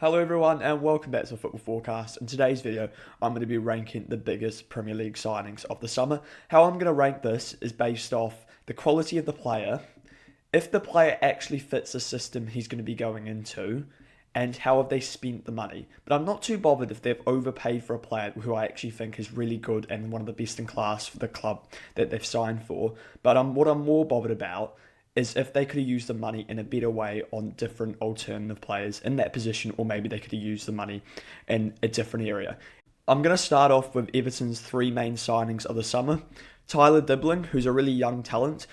Hello everyone and welcome back to Football Forecast. In today's video, I'm going to be ranking the biggest Premier League signings of the summer. How I'm going to rank this is based off the quality of the player, if the player actually fits the system he's going to be going into, and how have they spent the money. But I'm not too bothered if they've overpaid for a player who I actually think is really good and one of the best in class for the club that they've signed for. But what I'm more bothered about is if they could have used the money in a better way on different alternative players in that position, or maybe they could have used the money in a different area. I'm going to start off with Everton's three main signings of the summer. Tyler Dibling, who's a really young talent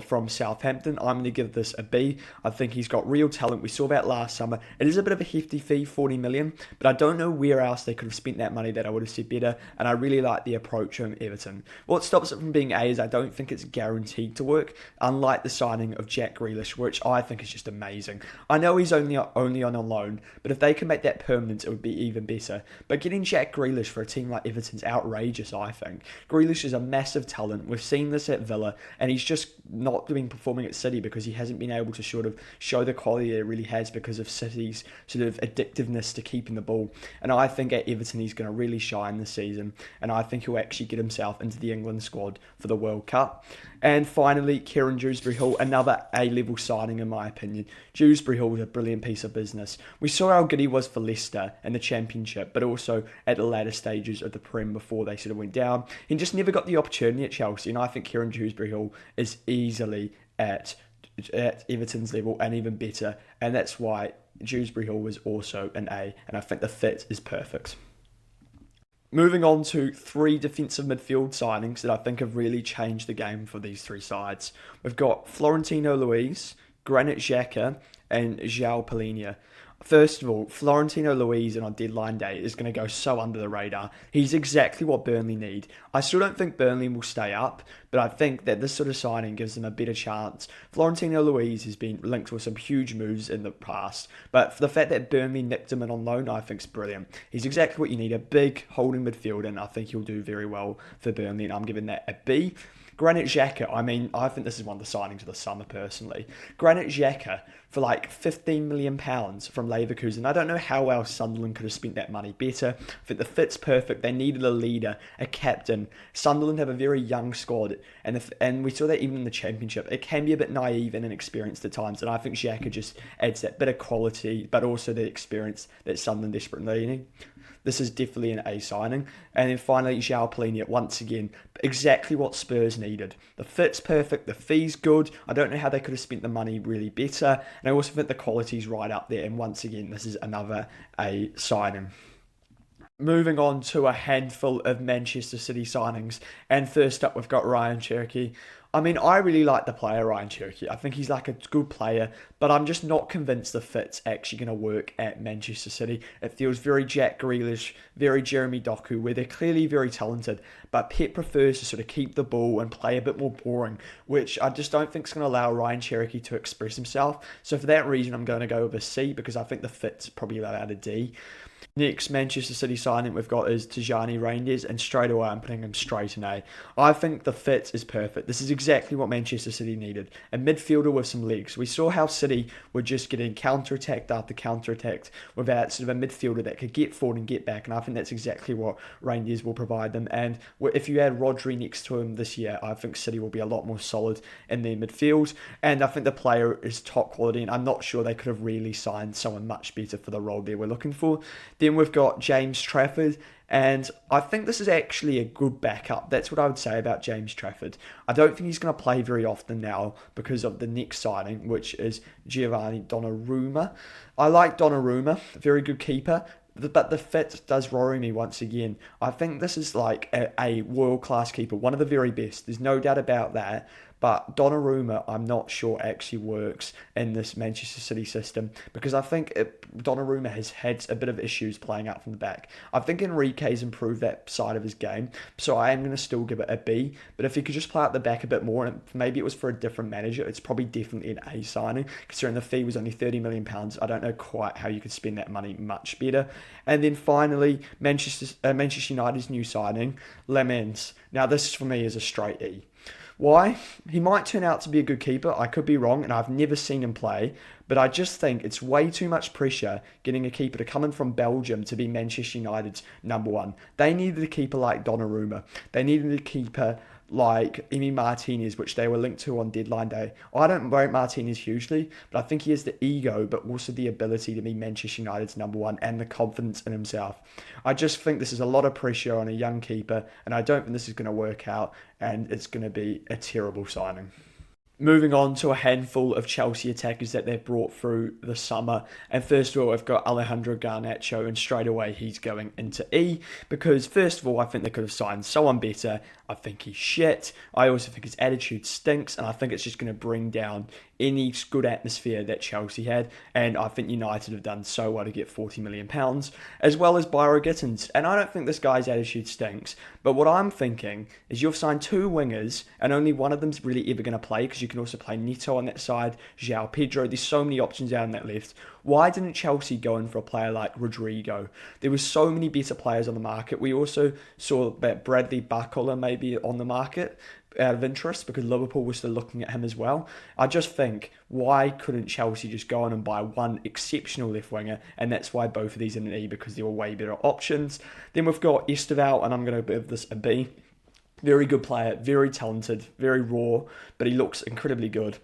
from Southampton. I'm going to give this a B. I think he's got real talent. We saw that last summer. It is a bit of a hefty fee, 40 million, but I don't know where else they could have spent that money that I would have said better, and I really like the approach from Everton. What stops it from being A is I don't think it's guaranteed to work, unlike the signing of Jack Grealish, which I think is just amazing. I know he's only on a loan, but if they can make that permanent, it would be even better. But getting Jack Grealish for a team like Everton's outrageous, I think. Grealish is a massive talent. We've seen this at Villa, and he's just not performing at City because he hasn't been able to sort of show the quality it really has because of City's sort of addictiveness to keeping the ball. And I think at Everton he's going to really shine this season, and I think he'll actually get himself into the England squad for the World Cup. And finally, Kieran Dewsbury-Hall, another A-level signing in my opinion. Dewsbury-Hall was a brilliant piece of business. We saw how good he was for Leicester in the Championship, but also at the latter stages of the Prem before they sort of went down. He just never got the opportunity at Chelsea, and I think Kieran Dewsbury-Hall is easily at Everton's level and even better, and that's why Dewsbury-Hall was also an A, and I think the fit is perfect. Moving on to three defensive midfield signings that I think have really changed the game for these three sides. We've got Florentino Luis, Granit Xhaka, and João Palhinha. First of all, Florentino Luis on deadline day is going to go so under the radar. He's exactly what Burnley need. I still don't think Burnley will stay up, but I think that this sort of signing gives them a better chance. Florentino Luis has been linked with some huge moves in the past, but for the fact that Burnley nicked him in on loan, I think is brilliant. He's exactly what you need, a big holding midfielder, and I think he'll do very well for Burnley, and I'm giving that a B. Granit Xhaka, I think this is one of the signings of the summer personally. Granit Xhaka for like £15 million from Leverkusen. I don't know how else Sunderland could have spent that money better. I think the fit's perfect. They needed a leader, a captain. Sunderland have a very young squad, and we saw that even in the Championship. It can be a bit naive and inexperienced at times, and I think Xhaka just adds that bit of quality, but also the experience that Sunderland desperately need. This is definitely an A signing. And then finally, João Palhinha, once again, exactly what Spurs needed. The fit's perfect, the fee's good. I don't know how they could have spent the money really better. And I also think the quality's right up there. And once again, this is another A signing. Moving on to a handful of Manchester City signings. And first up, we've got Ryan Cherki. I really like the player Ryan Cherki. I think he's like a good player, but I'm just not convinced the fit's actually going to work at Manchester City. It feels very Jack Grealish, very Jeremy Doku, where they're clearly very talented, but Pep prefers to sort of keep the ball and play a bit more boring, which I just don't think is going to allow Ryan Cherki to express himself. So for that reason, I'm going to go with a C, because I think the fit's probably about a D. Next Manchester City signing we've got is Tijani Reinders, and straight away I'm putting him straight in A. I think the fit is perfect. This is exactly what Manchester City needed. A midfielder with some legs. We saw how City were just getting counter-attacked after counter-attacked without sort of a midfielder that could get forward and get back, and I think that's exactly what Reinders will provide them. And if you add Rodri next to him this year, I think City will be a lot more solid in their midfield, and I think the player is top quality, and I'm not sure they could have really signed someone much better for the role they were looking for. Then we've got James Trafford, and I think this is actually a good backup. That's what I would say about James Trafford. I don't think he's going to play very often now because of the next signing, which is Giovanni Donnarumma. I like Donnarumma, very good keeper, but the fit does worry me once again. I think this is like a world-class keeper, one of the very best. There's no doubt about that. But Donnarumma, I'm not sure actually works in this Manchester City system, because I think Donnarumma has had a bit of issues playing out from the back. I think Enrique's improved that side of his game, so I am going to still give it a B. But if he could just play out the back a bit more, and maybe it was for a different manager, it's probably definitely an A signing, considering the fee was only £30 million. I don't know quite how you could spend that money much better. And then finally, Manchester United's new signing, Lemens. Now this for me is a straight E. Why? He might turn out to be a good keeper. I could be wrong, and I've never seen him play. But I just think it's way too much pressure getting a keeper to come in from Belgium to be Manchester United's number one. They needed a keeper like Donnarumma. They needed a keeper like Emi Martinez, which they were linked to on deadline day. I don't rate Martinez hugely, but I think he has the ego, but also the ability to be Manchester United's number one and the confidence in himself. I just think this is a lot of pressure on a young keeper, and I don't think this is going to work out, and it's going to be a terrible signing. Moving on to a handful of Chelsea attackers that they've brought through the summer. And first of all, I've got Alejandro Garnacho, and straight away he's going into E because, first of all, I think they could have signed someone better. I think he's shit. I also think his attitude stinks, and I think it's just going to bring down any good atmosphere that Chelsea had. And I think United have done so well to get £40 million, as well as Byro Gittins. And I don't think this guy's attitude stinks. But what I'm thinking is you've signed two wingers, and only one of them's really ever going to play, because you can also play Neto on that side, João Pedro. There's so many options out on that left. Why didn't Chelsea go in for a player like Rodrigo? There were so many better players on the market. We also saw that Bradley Barcola maybe on the market out of interest because Liverpool was still looking at him as well. I just think, why couldn't Chelsea just go on and buy one exceptional left winger? And that's why both of these are an E, because there were way better options. Then we've got Esteval, and I'm going to give this a B. Very good player, very talented, very raw, but he looks incredibly good.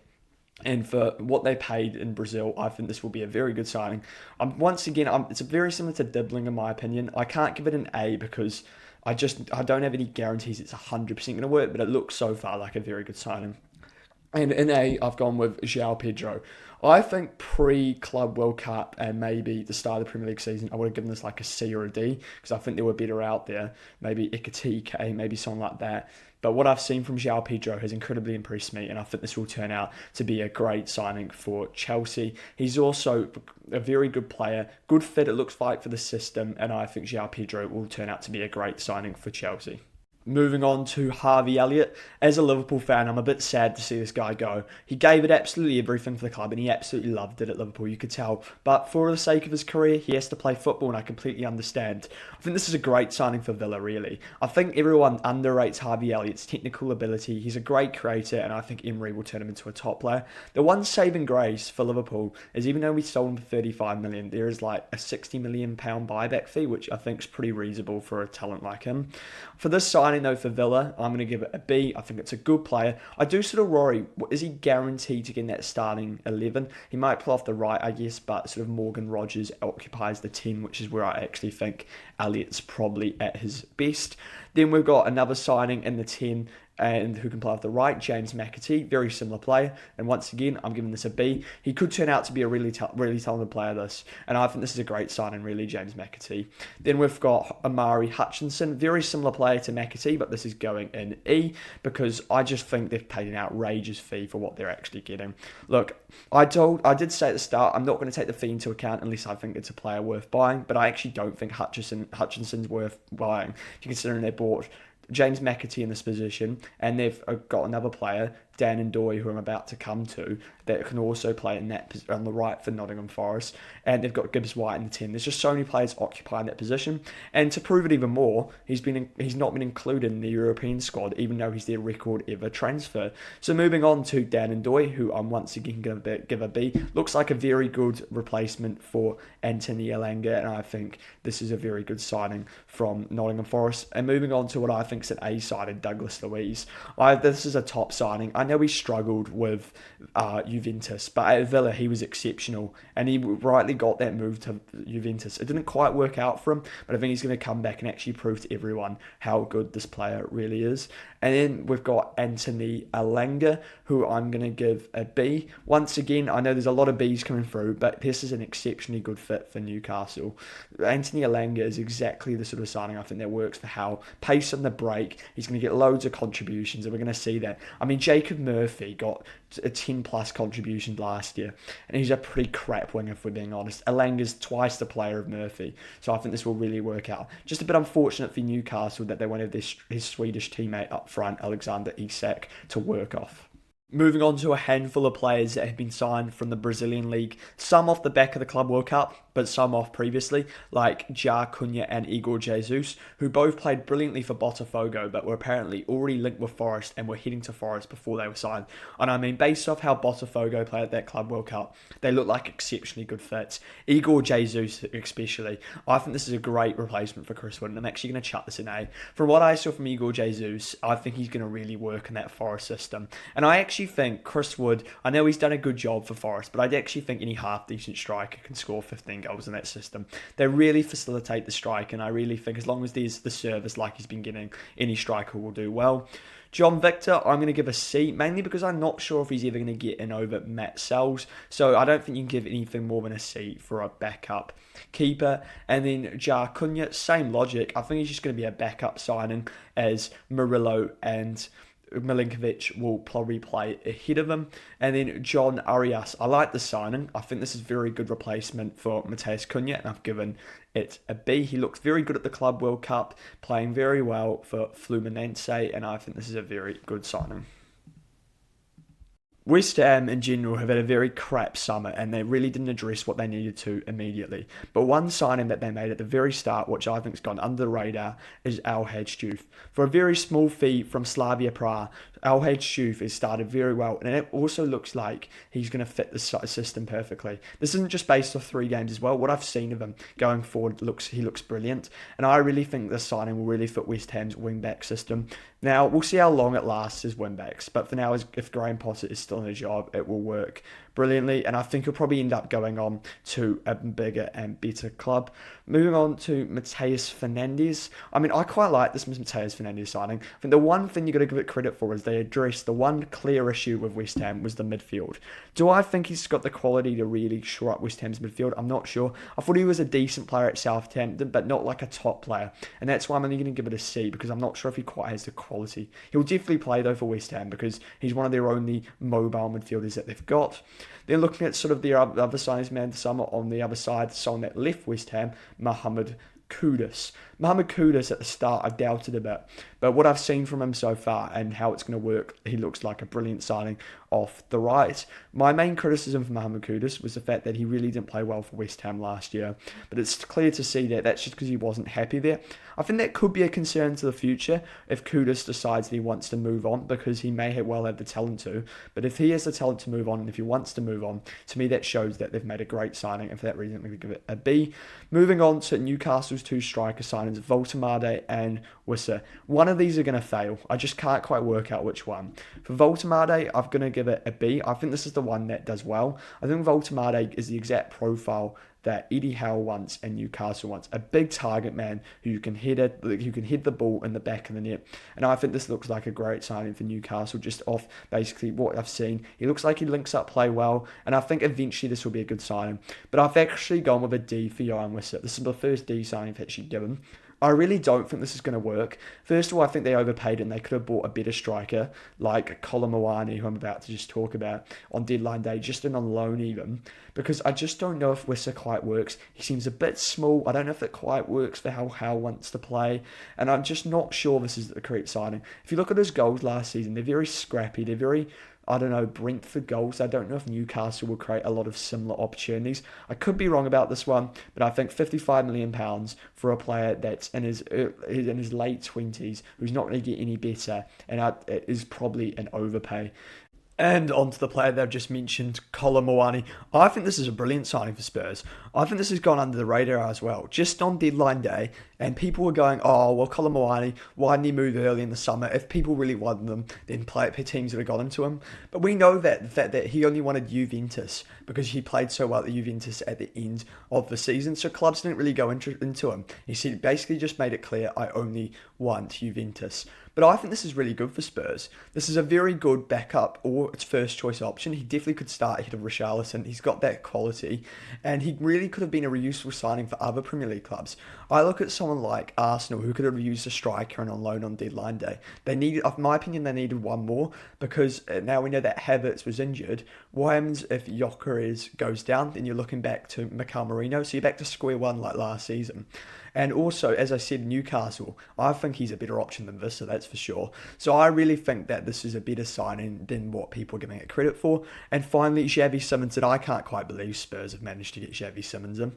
And for what they paid in Brazil, I think this will be a very good signing. Once again, it's very similar to Dibbling in my opinion. I can't give it an A because I don't have any guarantees it's 100% going to work, but it looks so far like a very good signing. And in A, I've gone with João Pedro. I think pre-Club World Cup and maybe the start of the Premier League season, I would have given this like a C or a D because I think there were better out there. Maybe Ekatike, maybe someone like that. But what I've seen from João Pedro has incredibly impressed me, and I think this will turn out to be a great signing for Chelsea. He's also a very good player, good fit it looks like for the system, and I think João Pedro will turn out to be a great signing for Chelsea. Moving on to Harvey Elliott. As a Liverpool fan, I'm a bit sad to see this guy go. He gave it absolutely everything for the club, and he absolutely loved it at Liverpool, you could tell. But for the sake of his career, he has to play football, and I completely understand. I think this is a great signing for Villa, really. I think everyone underrates Harvey Elliott's technical ability. He's a great creator, and I think Emery will turn him into a top player. The one saving grace for Liverpool is even though we sold him for 35 million, there is like a £60 million buyback fee, which I think is pretty reasonable for a talent like him. For this signing, though, for Villa, I'm going to give it a B. I think it's a good player. I do sort of worry, is he guaranteed to get in that starting 11? He might pull off the right, I guess, but sort of Morgan Rogers occupies the 10, which is where I actually think Elliott's probably at his best. Then we've got another signing in the 10, and who can play off the right, James McAtee, very similar player. And once again, I'm giving this a B. He could turn out to be a really talented player, this. And I think this is a great signing, really, James McAtee. Then we've got Amari Hutchinson, very similar player to McAtee, but this is going in E because I just think they've paid an outrageous fee for what they're actually getting. Look, I did say at the start, I'm not going to take the fee into account unless I think it's a player worth buying, but I actually don't think Hutchinson's worth buying. If you consider they bought James McAtee in this position, and they've got another player, Dan Ndoye, who I'm about to come to, that can also play in that on the right for Nottingham Forest, and they've got Gibbs White in the 10. There's just so many players occupying that position, and to prove it even more, he's not been included in the European squad, even though he's their record ever transfer. So moving on to Dan Ndoye, who I'm once again going to give a B. Looks like a very good replacement for Anthony Elanga, and I think this is a very good signing from Nottingham Forest. And moving on to what I think is an A-sided Douglas Luiz. This is a top signing. I know he struggled with Juventus, but at Villa he was exceptional, and he rightly got that move to Juventus. It didn't quite work out for him, but I think he's going to come back and actually prove to everyone how good this player really is. And then we've got Anthony Elanga, who I'm going to give a B. Once again, I know there's a lot of Bs coming through, but this is an exceptionally good fit for Newcastle. Anthony Elanga is exactly the sort of signing I think that works for Howe. Pace on the break, he's going to get loads of contributions, and we're going to see that. I mean, Jacob Murphy got a 10 plus contribution last year, and he's a pretty crap winger if we're being honest. Elanga's twice the player of Murphy, so I think this will really work out. Just a bit unfortunate for Newcastle that they won't have his Swedish teammate up front, Alexander Isak, to work off. Moving on to a handful of players that have been signed from the Brazilian league, some off the back of the Club World Cup, but some off previously, like Gyokeres and Igor Jesus, who both played brilliantly for Botafogo, but were apparently already linked with Forest and were heading to Forest before they were signed. And I mean, based off how Botafogo played at that Club World Cup, they look like exceptionally good fits. Igor Jesus especially, I think this is a great replacement for Chris Wood, and I'm actually going to chuck this in A. From what I saw from Igor Jesus, I think he's going to really work in that Forest system. And I actually think Chris Wood, I know he's done a good job for Forest, but I actually think any half-decent striker can score 15 goals in that system. They really facilitate the strike, and I really think as long as there's the service like he's been getting, any striker will do well. John Victor, I'm going to give a C, mainly because I'm not sure if he's ever going to get in over Matt Sells, so I don't think you can give anything more than a C for a backup keeper. And then Jar Cunha, same logic. I think he's just going to be a backup signing, as Murillo and Milinkovic will probably play ahead of him. And then John Arias, I like the signing. I think this is a very good replacement for Matheus Cunha, and I've given it a B. He looks very good at the Club World Cup, playing very well for Fluminense, and I think this is a very good signing. West Ham in general have had a very crap summer, and they really didn't address what they needed to immediately. But one signing that they made at the very start, which I think has gone under the radar, is Al Hadj. For a very small fee from Slavia Prague, Al Hadj has started very well, and it also looks like he's going to fit the system perfectly. This isn't just based off 3 games as well. What I've seen of him going forward, he looks brilliant, and I really think this signing will really fit West Ham's wing-back system. Now, we'll see how long it lasts as wing-backs, but for now, if Graham Potter is still in a job, it will work brilliantly, and I think he'll probably end up going on to a bigger and better club. Moving on to Mateus Fernandes. I mean, I quite like this Mateus Fernandes signing. I think the one thing you've got to give it credit for is they addressed the one clear issue with West Ham was the midfield. Do I think he's got the quality to really shore up West Ham's midfield? I'm not sure. I thought he was a decent player at Southampton, but not like a top player, and that's why I'm only going to give it a C, because I'm not sure if he quite has the quality. He'll definitely play though for West Ham, because he's one of their only mobile midfielders that they've got. Then looking at sort of the other signings man this summer on the other side, someone that left West Ham, Mohamed Kudus. Mohamed Kudus at the start I doubted a bit, but what I've seen from him so far and how it's going to work, he looks like a brilliant signing off the right. My main criticism for Mohamed Kudus was the fact that he really didn't play well for West Ham last year, but it's clear to see that that's just because he wasn't happy there. I think that could be a concern to the future if Kudus decides that he wants to move on, because he may well have the talent to, but if he has the talent to move on and if he wants to move on, to me that shows that they've made a great signing, and for that reason I'm going to give it a B. Moving on to Newcastle's 2 striker signings, Voltemade and Wissa. One of these are going to fail. I just can't quite work out which one. For Voltemade, I'm going to give it a B. I think this is the one that does well. I think Voltemade is the exact profile that Eddie Howe wants and Newcastle wants. A big target man who can head the ball in the back of the net. And I think this looks like a great signing for Newcastle, just off basically what I've seen. He looks like he links up play well, and I think eventually this will be a good signing. But I've actually gone with a D for Johan Wissa. This is the first D signing I've actually given. I really don't think this is going to work. First of all, I think they overpaid and they could have bought a better striker like Colin Moani, who I'm about to just talk about, on deadline day, just in on loan even, because I just don't know if Wissa quite works. He seems a bit small. I don't know if it quite works for how Howe wants to play, and I'm just not sure this is the correct signing. If you look at his goals last season, they're very scrappy. They're very, I don't know, Brentford goals. I don't know if Newcastle will create a lot of similar opportunities. I could be wrong about this one, but I think £55 million for a player that's in his late 20s, who's not going to get any better, and it is probably an overpay. And on to the player that I've just mentioned, Colin Moani. I think this is a brilliant signing for Spurs. I think this has gone under the radar as well. Just on deadline day, and people were going, oh, well, Colin Moani, why didn't he move early in the summer? If people really wanted them, then play it for teams that have got into him. But we know that the fact that he only wanted Juventus because he played so well at Juventus at the end of the season. So clubs didn't really go into him. He basically just made it clear, I only want Juventus. But I think this is really good for Spurs. This is a very good backup or its first choice option. He definitely could start ahead of Richarlison. He's got that quality, and he really could have been a useful signing for other Premier League clubs. I look at someone like Arsenal, who could have used a striker and on loan on deadline day. They needed, in my opinion, they needed one more, because now we know that Havertz was injured. What happens if Gyokeres goes down? Then you're looking back to Mikhail Marino, so you're back to square one like last season. And also, as I said, Newcastle, I think he's a better option than Vista, that's for sure. So I really think that this is a better signing than what people are giving it credit for. And finally, Xavi Simons, and I can't quite believe Spurs have managed to get Xavi Simons in.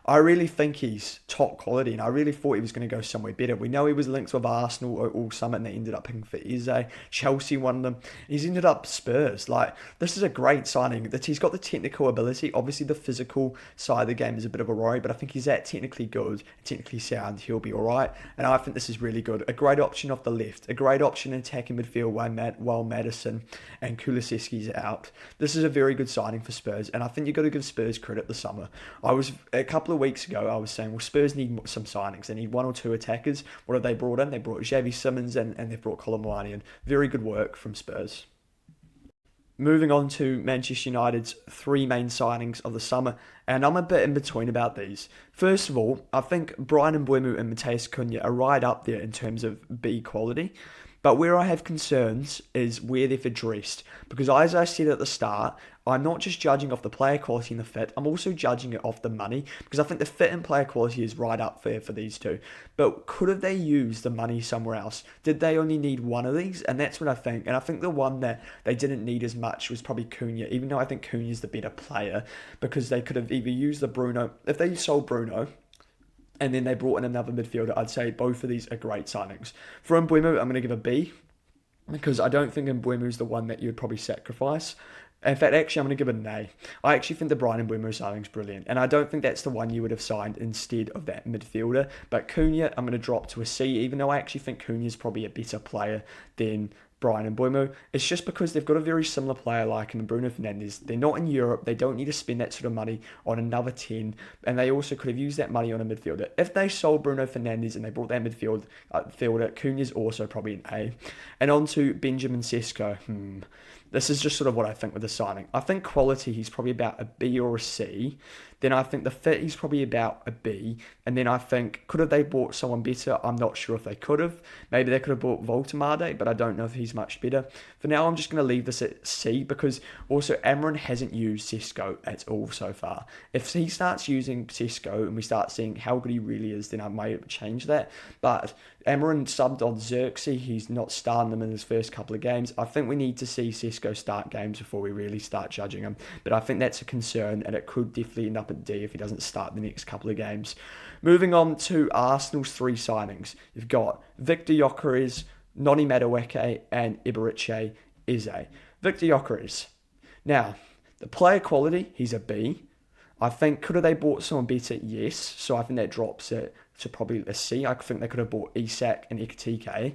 I really think he's top quality, and I really thought he was going to go somewhere better. We know he was linked with Arsenal all summer, and they ended up picking for Eze. Chelsea won them. He's ended up Spurs. Like, this is a great signing. That he's got the technical ability. Obviously, the physical side of the game is a bit of a worry, but I think he's that technically good, technically sound. He'll be all right, and I think this is really good. A great option off the left, a great option in attacking midfield while Madison and Kulusevski's out. This is a very good signing for Spurs, and I think you've got to give Spurs credit this summer. I was a couple of weeks ago, I was saying, well, Spurs need some signings. They need one or two attackers. What have they brought in? They brought Xavi Simons and they've brought Colin Muani in. Very good work from Spurs. Moving on to Manchester United's three main signings of the summer, and I'm a bit in between about these. First of all, I think Bryan Mbeumo and Matheus Cunha are right up there in terms of B quality. But where I have concerns is where they've addressed. Because as I said at the start, I'm not just judging off the player quality and the fit, I'm also judging it off the money. Because I think the fit and player quality is right up there for these two. But could have they used the money somewhere else? Did they only need one of these? And that's what I think. And I think the one that they didn't need as much was probably Cunha. Even though I think Cunha's the better player. Because they could have either used the Bruno. If they sold Bruno and then they brought in another midfielder, I'd say both of these are great signings. For Mbeumo, I'm going to give a B, because I don't think Mbeumo's the one that you'd probably sacrifice. In fact, actually, I'm going to give it an A. I actually think the Bryan Mbeumo signing's brilliant, and I don't think that's the one you would have signed instead of that midfielder. But Cunha, I'm going to drop to a C, even though I actually think Cunha's probably a better player than Bryan Mbeumo. It's just because they've got a very similar player like in Bruno Fernandes. They're not in Europe. They don't need to spend that sort of money on another 10. And they also could have used that money on a midfielder. If they sold Bruno Fernandes and they brought that midfielder, Cunha's also probably an A. And on to Benjamin Sesko. This is just sort of what I think with the signing. I think quality, he's probably about a B or a C. Then I think the fit, he's probably about a B. And then I think, could have they bought someone better? I'm not sure if they could have. Maybe they could have bought Voltemade, but I don't know if he's much better. For now, I'm just going to leave this at C, because also Amarin hasn't used Sesko at all so far. If he starts using Sesko and we start seeing how good he really is, then I might change that. But Amarin subbed on Xerxes. He's not starting them in his first couple of games. I think we need to see Sesko start games before we really start judging him. But I think that's a concern, and it could definitely end up at D if he doesn't start the next couple of games. Moving on to Arsenal's three signings. You've got Victor Gyokeres, Noni Madueke, and Eberiche Eze. Victor Gyokeres. Now, the player quality, he's a B. I think, could have they bought someone better? Yes. So I think that drops it to probably a C. I think they could have bought Isak and Ekitike.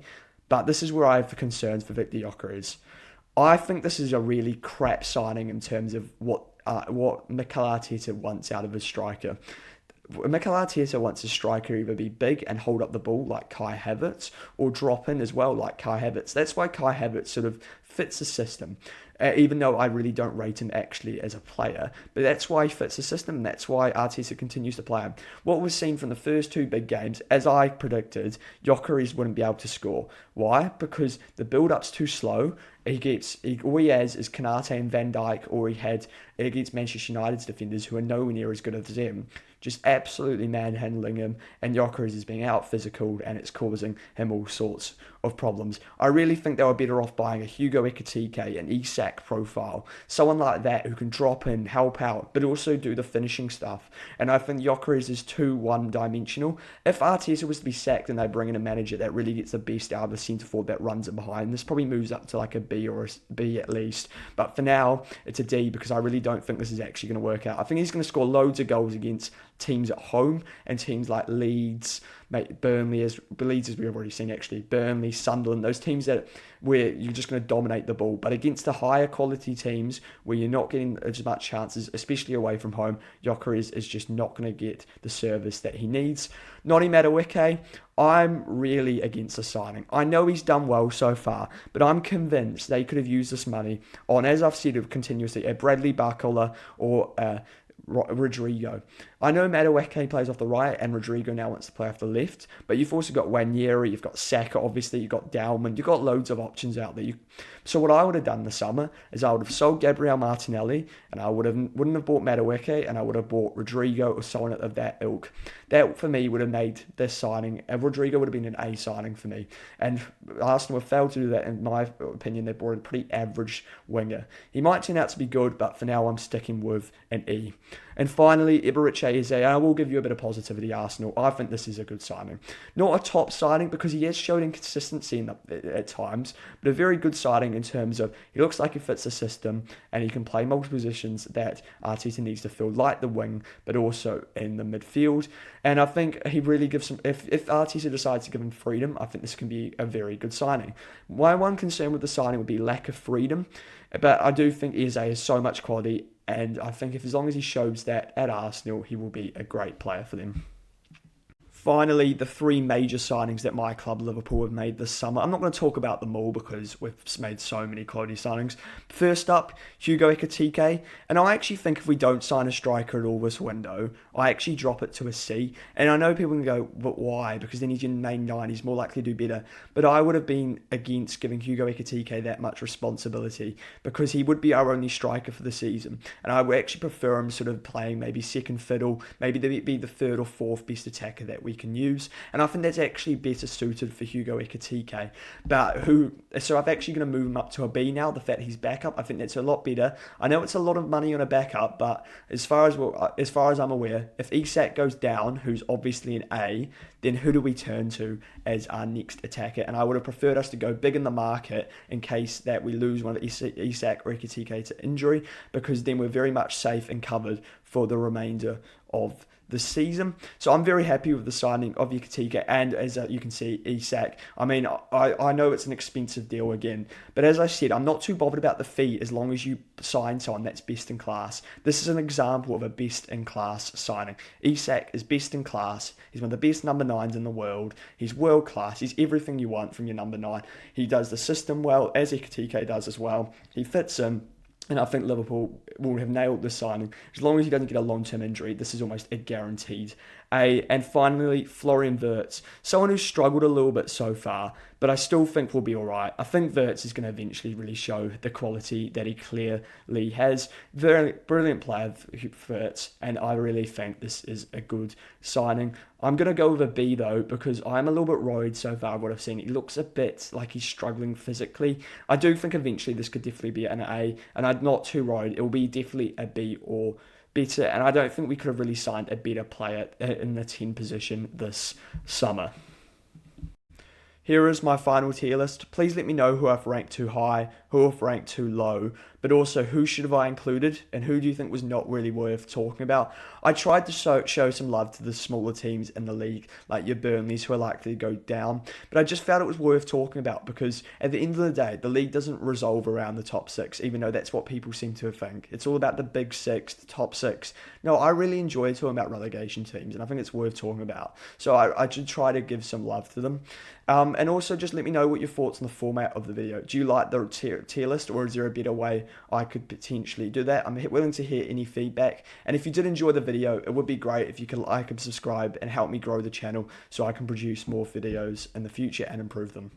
But this is where I have the concerns for Victor Gyokeres. I think this is a really crap signing in terms of what Mikel Arteta wants out of his striker. Mikel Arteta wants his striker either be big and hold up the ball like Kai Havertz, or drop in as well like Kai Havertz. That's why Kai Havertz sort of fits the system, even though I really don't rate him actually as a player. But that's why he fits the system, and that's why Arteta continues to play him. What was seen from the first two big games, as I predicted, Gyokeres wouldn't be able to score. Why? Because the build-up's too slow. All he has is Kanate and Van Dijk, or he had against Manchester United's defenders, who are nowhere near as good as him, just absolutely manhandling him, and Gyokeres is being out physical, and it's causing him all sorts of problems. I really think they were better off buying a Hugo Ekitike, an Isak profile, someone like that who can drop in, help out, but also do the finishing stuff. And I think Gyokeres is too one-dimensional. If Arteta was to be sacked and they bring in a manager that really gets the best out of the centre forward that runs it behind, this probably moves up to like a B or a B at least. But for now, it's a D, because I really don't think this is actually going to work out. I think he's going to score loads of goals against teams at home and teams like Leeds, Burnley, as we've already seen actually, Burnley, Sunderland, those teams where you're just going to dominate the ball. But against the higher quality teams where you're not getting as much chances, especially away from home, Gyokeres is just not going to get the service that he needs. Noni Madueke, I'm really against the signing. I know he's done well so far, but I'm convinced they could have used this money on, as I've said continuously, a Bradley Barcola or Rodrigo. I know Madueke plays off the right and Rodrigo now wants to play off the left, but you've also got Wanyeri, you've got Saka, obviously, you've got Dalman, you've got loads of options out there. So what I would have done this summer is I would have sold Gabriel Martinelli and I wouldn't have bought Madueke and I would have bought Rodrigo or someone of that ilk. That, for me, would have made this signing, and Rodrigo would have been an A signing for me. And Arsenal have failed to do that, in my opinion. They brought a pretty average winger. He might turn out to be good, but for now I'm sticking with an E. And finally, Ibarreche Eze. I will give you a bit of positivity, Arsenal. I think this is a good signing. Not a top signing because he has shown inconsistency at times, but a very good signing in terms of he looks like he fits the system and he can play multiple positions that Arteta needs to fill, like the wing, but also in the midfield. And I think he really gives some. If Arteta decides to give him freedom, I think this can be a very good signing. My one concern with the signing would be lack of freedom, but I do think Eze has so much quality. And I think as long as he shows that at Arsenal, he will be a great player for them. Finally, the three major signings that my club, Liverpool, have made this summer. I'm not going to talk about them all because we've made so many quality signings. First up, Hugo Ekitike. And I actually think if we don't sign a striker at all this window, I actually drop it to a C. And I know people can go, but why? Because then he's in main nine, he's more likely to do better. But I would have been against giving Hugo Ekitike that much responsibility because he would be our only striker for the season. And I would actually prefer him sort of playing maybe second fiddle, maybe be the third or fourth best attacker that we can use, and I think that's actually better suited for Hugo Ekitike. So I'm actually going to move him up to a B now. The fact he's backup, I think that's a lot better. I know it's a lot of money on a backup, but as far as I'm aware, if Isak goes down, who's obviously an A, then who do we turn to as our next attacker? And I would have preferred us to go big in the market in case that we lose one of Isak or Ekitike to injury, because then we're very much safe and covered for the remainder of the season. So I'm very happy with the signing of Ekitike, and as you can see, Isak. I mean, I know it's an expensive deal again, but as I said, I'm not too bothered about the fee as long as you sign someone that's best in class. This is an example of a best in class signing. Isak is best in class. He's one of the best number 9s in the world. He's world class. He's everything you want from your number 9. He does the system well, as Ekitike does as well. He fits in. And I think Liverpool will have nailed this signing. As long as he doesn't get a long-term injury, this is almost a guaranteed A. And finally, Florian Wirtz. Someone who's struggled a little bit so far, but I still think will be all right. I think Wirtz is going to eventually really show the quality that he clearly has. Very brilliant player, Wirtz, and I really think this is a good signing. I'm going to go with a B, though, because I'm a little bit worried so far what I've seen. He looks a bit like he's struggling physically. I do think eventually this could definitely be an A, and I'm not too worried. It will be definitely a B or better, and I don't think we could have really signed a better player in the 10 position this summer. Here is my final tier list. Please let me know who I've ranked too high, who I've ranked too low, but also who should have I included and who do you think was not really worth talking about. I tried to show some love to the smaller teams in the league, like your Burnleys who are likely to go down, but I just felt it was worth talking about because at the end of the day, the league doesn't resolve around the top 6, even though that's what people seem to think. It's all about the big 6, the top 6. No, I really enjoy talking about relegation teams and I think it's worth talking about. So I should try to give some love to them. And also just let me know what your thoughts on the format of the video. Do you like the tier list, or is there a better way I could potentially do that? I'm willing to hear any feedback. And if you did enjoy the video, it would be great if you could like and subscribe and help me grow the channel so I can produce more videos in the future and improve them.